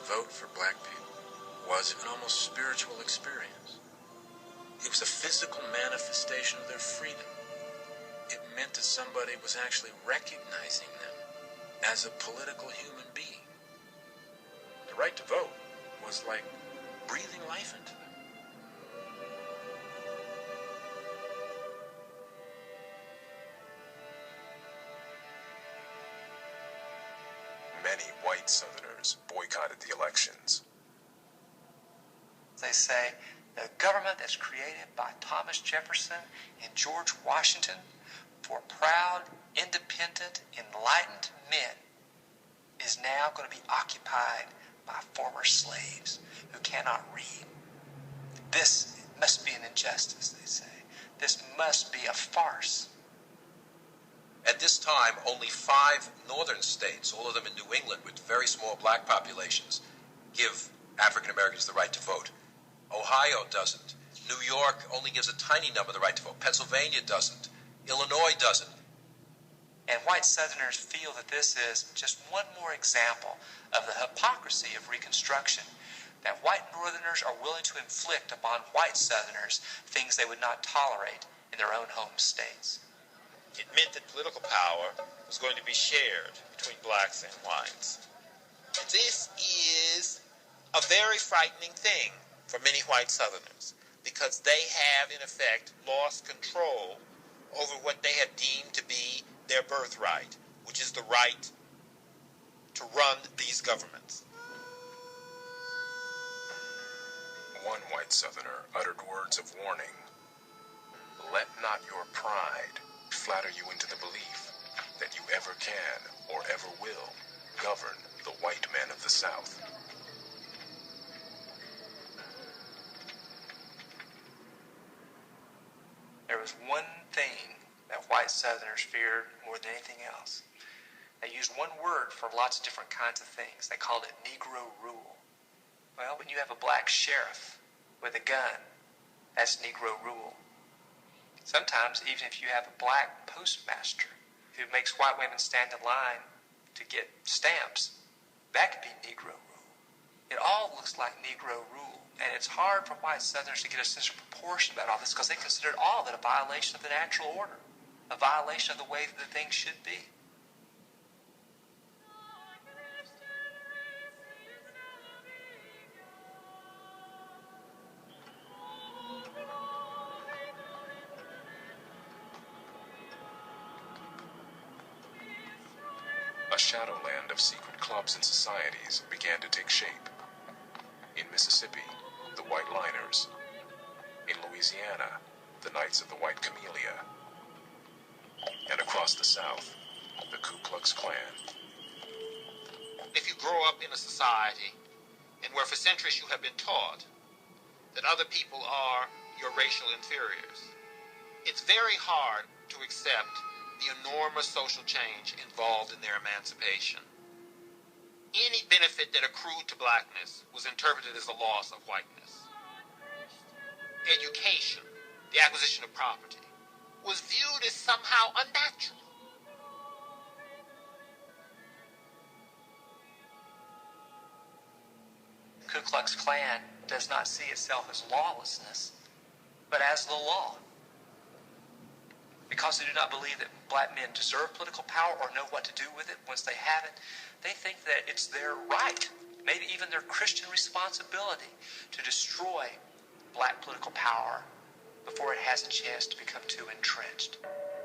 vote for black people was an almost spiritual experience. It was a physical manifestation of their freedom. It meant that somebody was actually recognizing them as a political human being. The right to vote was like breathing life into them. Many white Southerners boycotted the elections. They say the government that's created by Thomas Jefferson and George Washington for proud, independent, enlightened men is now going to be occupied by former slaves who cannot read. This must be an injustice, they say. This must be a farce. At this time, only 5 northern states, all of them in New England with very small black populations, give African Americans the right to vote. Ohio doesn't. New York only gives a tiny number the right to vote. Pennsylvania doesn't. Illinois doesn't. And white Southerners feel that this is just one more example of the hypocrisy of Reconstruction, that white Northerners are willing to inflict upon white Southerners things they would not tolerate in their own home states. It meant that political power was going to be shared between blacks and whites. This is a very frightening thing for many white Southerners, because they have, in effect, lost control over what they have deemed to be their birthright, which is the right to run these governments. One white Southerner uttered words of warning. Let not your pride flatter you into the belief that you ever can or ever will govern the white men of the South. There was one thing that white Southerners feared more than anything else. They used one word for lots of different kinds of things. They called it Negro rule. Well, when you have a black sheriff with a gun, that's Negro rule. Sometimes, even if you have a black postmaster who makes white women stand in line to get stamps, that could be Negro rule. It all looks like Negro rule. And it's hard for white Southerners to get a sense of proportion about all this, because they consider all of it a violation of the natural order, a violation of the way that the things should be. A shadowland of secret clubs and societies began to take shape. In Mississippi, the White Liners. In Louisiana, the Knights of the White Camellia. And across the South, the Ku Klux Klan. If you grow up in a society and where for centuries you have been taught that other people are your racial inferiors, it's very hard to accept the enormous social change involved in their emancipation. Any benefit that accrued to blackness was interpreted as a loss of whiteness. Education, the acquisition of property, was viewed as somehow unnatural. The Ku Klux Klan does not see itself as lawlessness, but as the law. Because they do not believe that black men deserve political power or know what to do with it once they have it, they think that it's their right, maybe even their Christian responsibility, to destroy black political power before it has a chance to become too entrenched.